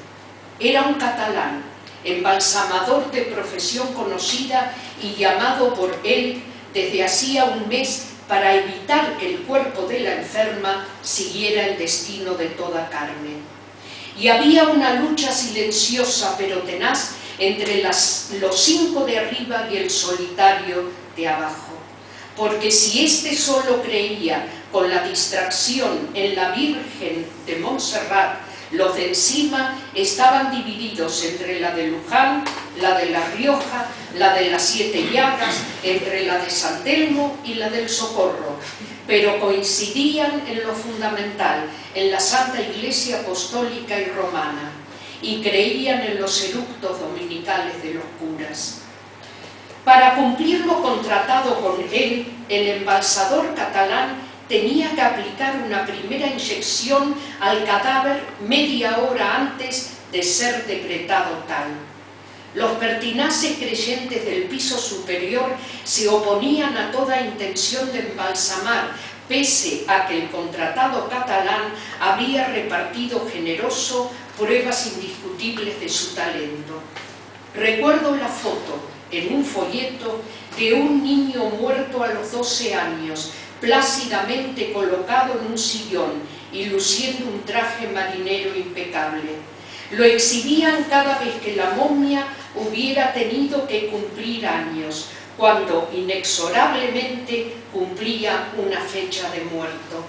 Era un catalán, embalsamador de profesión conocida y llamado por él desde hacía un mes para evitar que el cuerpo de la enferma siguiera el destino de toda carne. Y había una lucha silenciosa pero tenaz entre los 5 de arriba y el solitario de abajo, porque si éste solo creía con la distracción en la Virgen de Montserrat, los de encima estaban divididos entre la de Luján, la de La Rioja, la de las 7 Llagas, entre la de San Telmo y la del Socorro, pero coincidían en lo fundamental, en la Santa Iglesia Apostólica y Romana, y creían en los eructos dominicales de los curas. Para cumplir lo contratado con él, el embalsador catalán tenía que aplicar una primera inyección al cadáver media hora antes de ser decretado tal. Los pertinaces creyentes del piso superior se oponían a toda intención de embalsamar, pese a que el contratado catalán había repartido generoso pruebas indiscutibles de su talento. Recuerdo la foto, en un folleto, de un niño muerto a los 12 años, plácidamente colocado en un sillón y luciendo un traje marinero impecable. Lo exhibían cada vez que la momia hubiera tenido que cumplir años, cuando inexorablemente cumplía una fecha de muerto.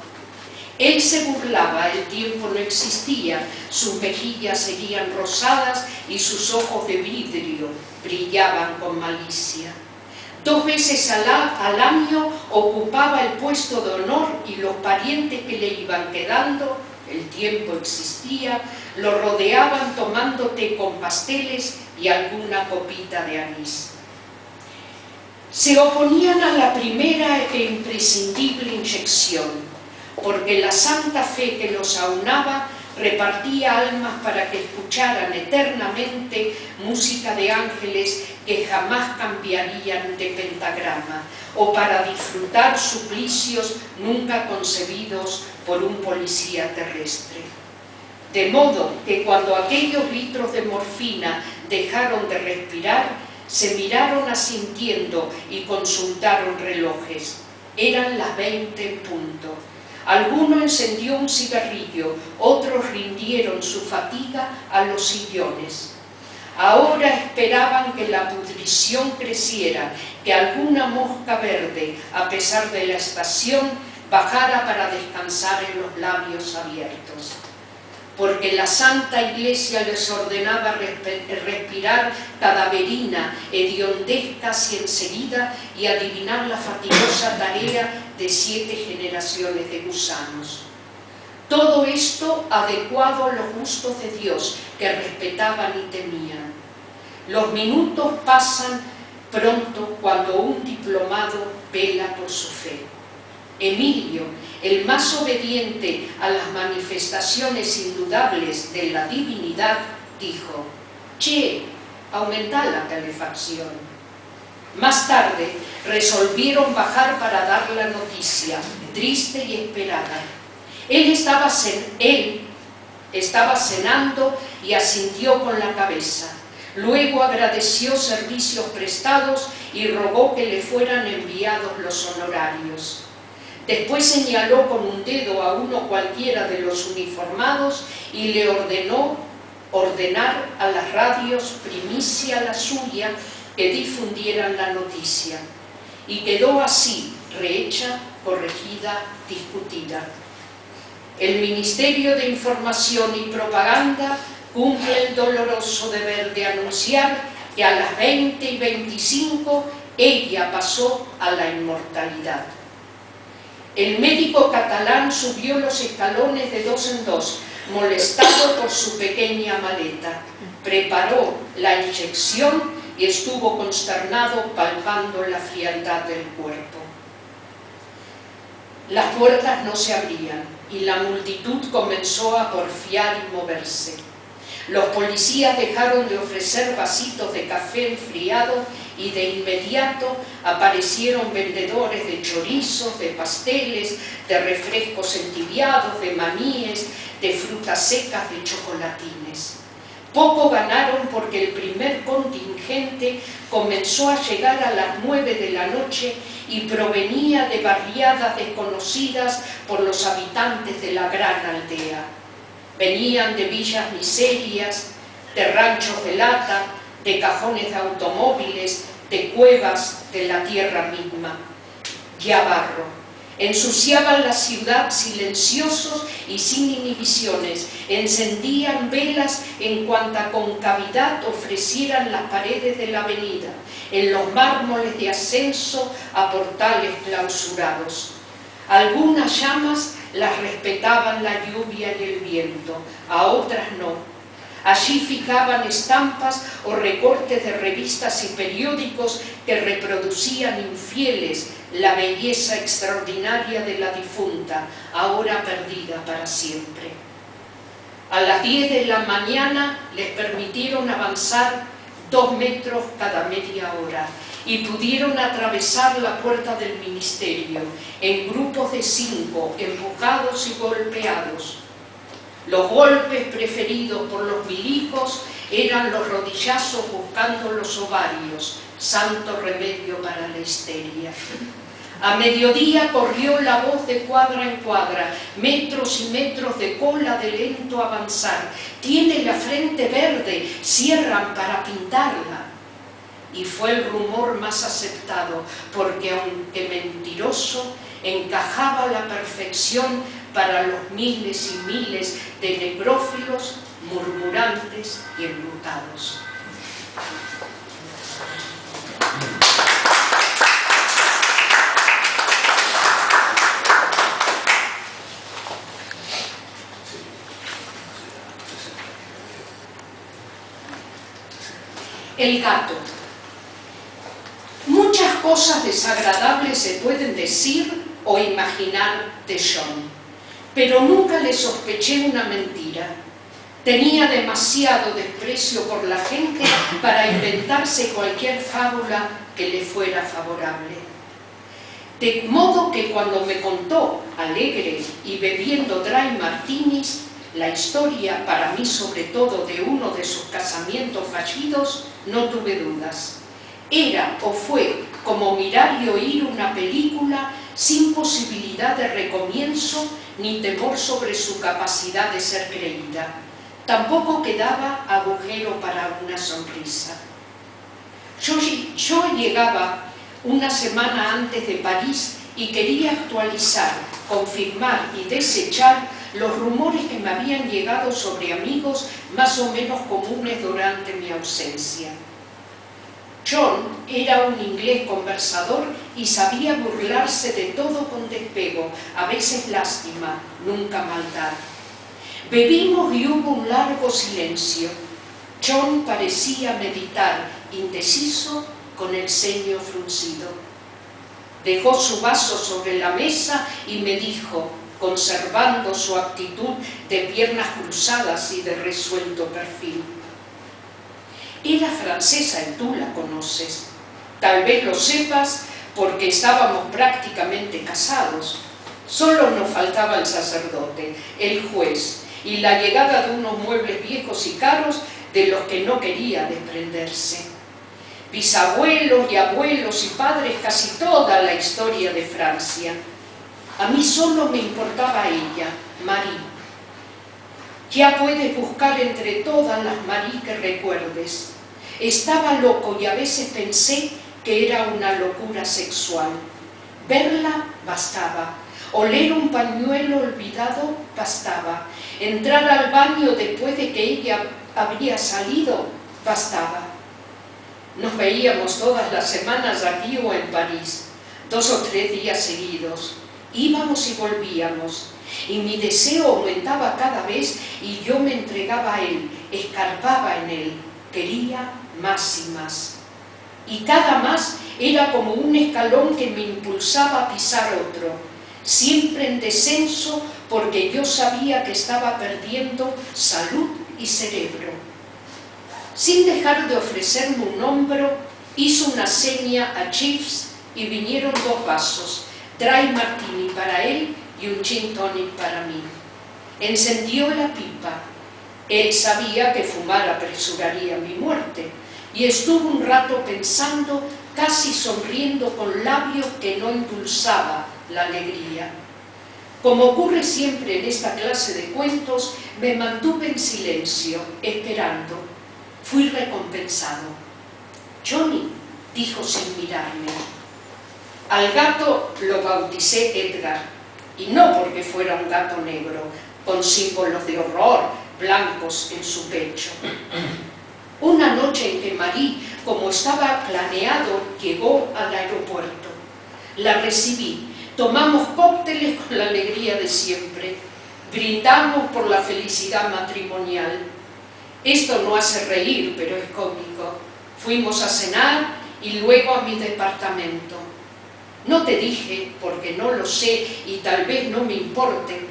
Él se burlaba, el tiempo no existía, sus mejillas seguían rosadas y sus ojos de vidrio brillaban con malicia. 2 veces al año ocupaba el puesto de honor y los parientes que le iban quedando, el tiempo existía, lo rodeaban tomando té con pasteles y alguna copita de anís. Se oponían a la primera e imprescindible inyección, porque la santa fe que los aunaba repartía almas para que escucharan eternamente música de ángeles que jamás cambiarían de pentagrama, o para disfrutar suplicios nunca concebidos por un policía terrestre. De modo que cuando aquellos litros de morfina dejaron de respirar, se miraron asintiendo y consultaron relojes. Eran las 20 en punto. Alguno encendió un cigarrillo, otros rindieron su fatiga a los sillones. Ahora esperaban que la pudrición creciera, que alguna mosca verde, a pesar de la estación, bajara para descansar en los labios abiertos. Porque la Santa Iglesia les ordenaba respirar cadaverina, hediondez casi enseguida y adivinar la fatigosa tarea de 7 generaciones de gusanos. Todo esto adecuado a los gustos de Dios, que respetaban y temían. Los minutos pasan pronto cuando un diplomado vela por su fe. Emilio, el más obediente a las manifestaciones indudables de la divinidad, dijo: «Che, aumenta la calefacción». Más tarde resolvieron bajar para dar la noticia, triste y esperada. Él estaba cenando y asintió con la cabeza. Luego agradeció servicios prestados y rogó que le fueran enviados los honorarios. Después señaló con un dedo a uno cualquiera de los uniformados y le ordenó ordenar a las radios, primicia la suya, que difundieran la noticia. Y quedó así, rehecha, corregida, discutida. El Ministerio de Información y Propaganda cumple el doloroso deber de anunciar que a las 20:25 ella pasó a la inmortalidad. El médico catalán subió los escalones de 2 en 2, molestado por su pequeña maleta. Preparó la inyección y estuvo consternado palpando la frialdad del cuerpo. Las puertas no se abrían y la multitud comenzó a porfiar y moverse. Los policías dejaron de ofrecer vasitos de café enfriado y de inmediato aparecieron vendedores de chorizos, de pasteles, de refrescos entibiados, de maníes, de frutas secas, de chocolatines. Poco ganaron porque el primer contingente comenzó a llegar a las 9 de la noche y provenía de barriadas desconocidas por los habitantes de la gran aldea. Venían de villas miserias, de ranchos de lata, de cajones de automóviles, de cuevas de la tierra misma. Ya barro. Ensuciaban la ciudad silenciosos y sin inhibiciones, encendían velas en cuanta concavidad ofrecieran las paredes de la avenida, en los mármoles de ascenso a portales clausurados. Algunas llamas las respetaban la lluvia y el viento, a otras no. Allí fijaban estampas o recortes de revistas y periódicos que reproducían infieles la belleza extraordinaria de la difunta, ahora perdida para siempre. A las 10 de la mañana les permitieron avanzar 2 metros cada media hora y pudieron atravesar la puerta del ministerio en grupos de 5, empujados y golpeados. Los golpes preferidos por los milicos eran los rodillazos buscando los ovarios, santo remedio para la histeria. A mediodía corrió la voz de cuadra en cuadra, metros y metros de cola de lento avanzar. Tiene la frente verde, cierran para pintarla. Y fue el rumor más aceptado, porque aunque mentiroso, encajaba a la perfección para los miles y miles de necrófilos, murmurantes y enlutados. El gato. Muchas cosas desagradables se pueden decir o imaginar de John, pero nunca le sospeché una mentira. Tenía demasiado desprecio por la gente para inventarse cualquier fábula que le fuera favorable. De modo que cuando me contó, alegre y bebiendo dry martinis, la historia, para mí sobre todo, de uno de sus casamientos fallidos, no tuve dudas. Era o fue como mirar y oír una película sin posibilidad de recomienzo ni temor sobre su capacidad de ser creída. Tampoco quedaba agujero para una sonrisa. Yo llegaba una semana antes de París y quería actualizar, confirmar y desechar los rumores que me habían llegado sobre amigos más o menos comunes durante mi ausencia. John era un inglés conversador y sabía burlarse de todo con despego, a veces lástima, nunca maldad. Bebimos y hubo un largo silencio. John parecía meditar, indeciso, con el ceño fruncido. Dejó su vaso sobre la mesa y me dijo, conservando su actitud de piernas cruzadas y de resuelto perfil: era francesa y tú la conoces. Tal vez lo sepas porque estábamos prácticamente casados. Solo nos faltaba el sacerdote, el juez y la llegada de unos muebles viejos y caros de los que no quería desprenderse. Bisabuelos y abuelos y padres, casi toda la historia de Francia. A mí solo me importaba ella, Marie. Ya puedes buscar entre todas las Marie que recuerdes. Estaba loco y a veces pensé que era una locura sexual. Verla bastaba. Oler un pañuelo olvidado bastaba. Entrar al baño después de que ella habría salido bastaba. Nos veíamos todas las semanas aquí o en París, 2 o 3 días seguidos. Íbamos y volvíamos, y mi deseo aumentaba cada vez y yo me entregaba a él, escarbaba en él, quería más y más. Y cada más era como un escalón que me impulsaba a pisar otro, siempre en descenso porque yo sabía que estaba perdiendo salud y cerebro. Sin dejar de ofrecerme un hombro, hizo una seña a Chiefs y vinieron 2 vasos, dry martini para él y un gin tonic para mí. Encendió la pipa. Él sabía que fumar apresuraría mi muerte y estuvo un rato pensando, casi sonriendo con labios que no endulzaba la alegría. Como ocurre siempre en esta clase de cuentos, me mantuve en silencio, esperando. Fui recompensado. Johnny, dijo sin mirarme. Al gato lo bauticé Edgar, y no porque fuera un gato negro, con símbolos de horror blancos en su pecho. Una noche en que Marie, como estaba planeado, llegó al aeropuerto. La recibí, tomamos cócteles con la alegría de siempre, brindamos por la felicidad matrimonial. Esto no hace reír, pero es cómico. Fuimos a cenar y luego a mi departamento. No te dije, porque no lo sé y tal vez no me importe,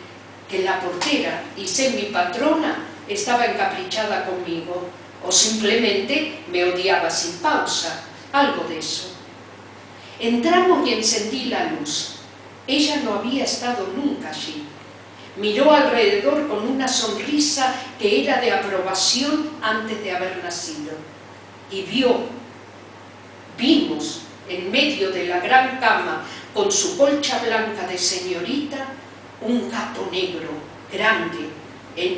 que la portera y semi-patrona estaba encaprichada conmigo, o simplemente me odiaba sin pausa, algo de eso. Entramos y encendí la luz. Ella no había estado nunca allí. Miró alrededor con una sonrisa que era de aprobación antes de haber nacido. Y vimos en medio de la gran cama, con su colcha blanca de señorita, un gato negro, grande,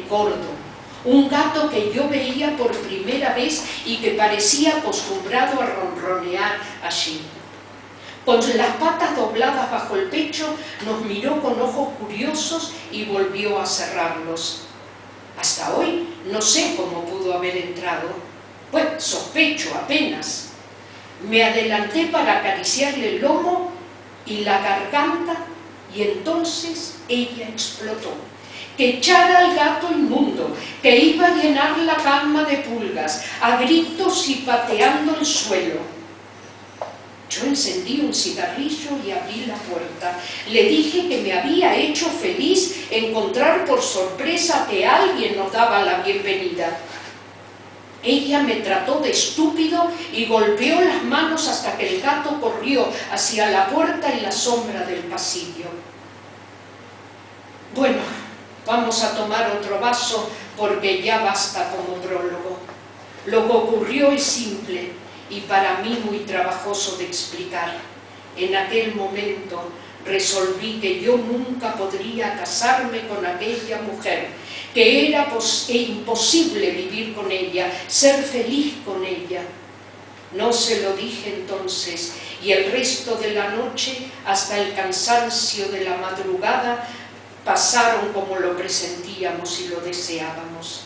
gordo. Un gato que yo veía por primera vez y que parecía acostumbrado a ronronear allí. Con las patas dobladas bajo el pecho, nos miró con ojos curiosos y volvió a cerrarlos. Hasta hoy no sé cómo pudo haber entrado. Bueno, sospecho apenas. Me adelanté para acariciarle el lomo y la garganta, y entonces ella explotó. Que echara al gato inmundo, que iba a llenar la cama de pulgas, a gritos y pateando el suelo. Yo encendí un cigarrillo y abrí la puerta. Le dije que me había hecho feliz encontrar por sorpresa que alguien nos daba la bienvenida. Ella me trató de estúpido y golpeó las manos hasta que el gato corrió hacia la puerta en la sombra del pasillo. Bueno, vamos a tomar otro vaso porque ya basta como prólogo. Lo que ocurrió es simple y para mí muy trabajoso de explicar. En aquel momento resolví que yo nunca podría casarme con aquella mujer, que era imposible vivir con ella, ser feliz con ella. No se lo dije entonces, y el resto de la noche, hasta el cansancio de la madrugada, pasaron como lo presentíamos y lo deseábamos.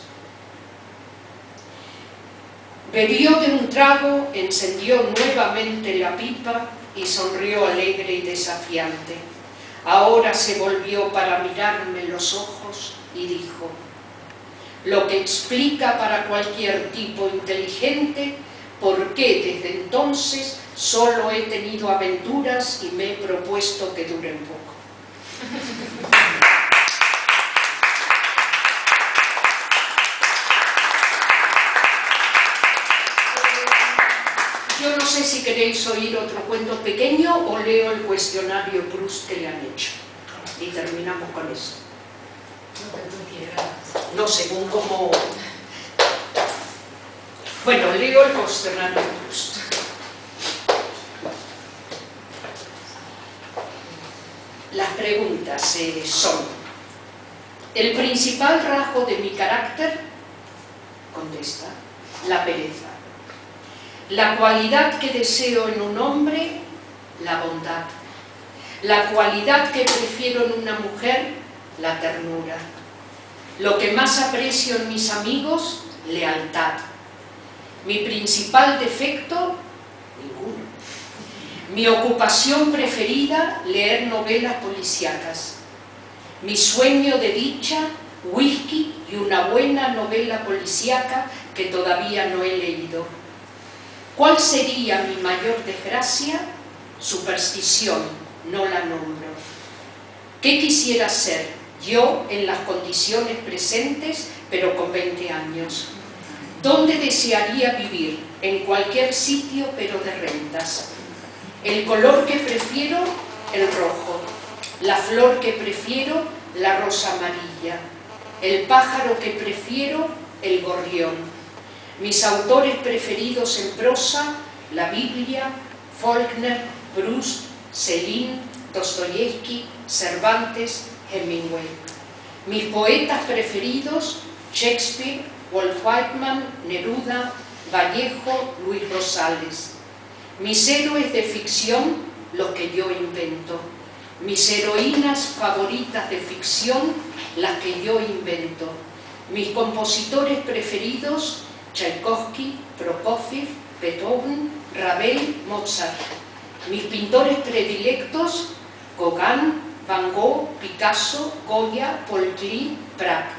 Bebió de un trago, encendió nuevamente la pipa y sonrió alegre y desafiante. Ahora se volvió para mirarme los ojos y dijo: lo que explica para cualquier tipo inteligente por qué desde entonces solo he tenido aventuras y me he propuesto que duren poco. Yo no sé si queréis oír otro cuento pequeño o leo el cuestionario Proust que le han hecho. Y terminamos con eso. Lo que tú quieras. No, según como... Bueno, leo el cuestionario Proust. Las preguntas son: el principal rasgo de mi carácter, contesta, la pereza. La cualidad que deseo en un hombre, la bondad. La cualidad que prefiero en una mujer, la ternura. Lo que más aprecio en mis amigos, lealtad. Mi principal defecto, ninguno. Mi ocupación preferida, leer novelas policíacas. Mi sueño de dicha, whisky y una buena novela policíaca que todavía no he leído. ¿Cuál sería mi mayor desgracia? Superstición, no la nombro. ¿Qué quisiera ser yo en las condiciones presentes, pero con 20 años? ¿Dónde desearía vivir? En cualquier sitio, pero de rentas. El color que prefiero, el rojo. La flor que prefiero, la rosa amarilla. El pájaro que prefiero, el gorrión. Mis autores preferidos en prosa, la Biblia, Faulkner, Proust, Céline, Dostoyevsky, Cervantes, Hemingway. Mis poetas preferidos, Shakespeare, Walt Whitman, Neruda, Vallejo, Luis Rosales. Mis héroes de ficción, los que yo invento. Mis heroínas favoritas de ficción, las que yo invento. Mis compositores preferidos, Tchaikovsky, Prokofiev, Beethoven, Ravel, Mozart. Mis pintores predilectos, Gauguin, Van Gogh, Picasso, Goya, Paul Klee, Braque.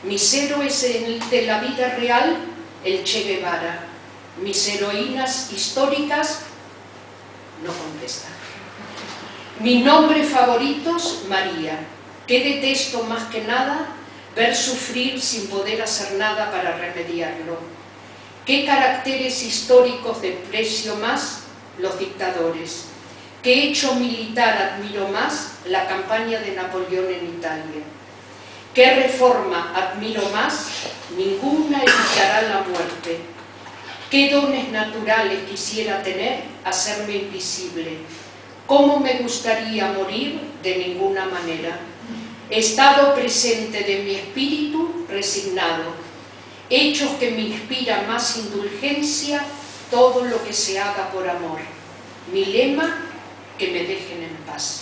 Mis héroes de la vida real, el Che Guevara. Mis heroínas históricas, no contesta. Mis nombres favoritos, María. ¿Qué detesto más que nada? Ver sufrir sin poder hacer nada para remediarlo. ¿Qué caracteres históricos desprecio más? Los dictadores. ¿Qué hecho militar admiro más? La campaña de Napoleón en Italia. ¿Qué reforma admiro más? Ninguna evitará la muerte. ¿Qué dones naturales quisiera tener? Hacerme invisible. ¿Cómo me gustaría morir? De ninguna manera. Estado presente de mi espíritu, resignado. Hechos que me inspiran más indulgencia, todo lo que se haga por amor. Mi lema, que me dejen en paz.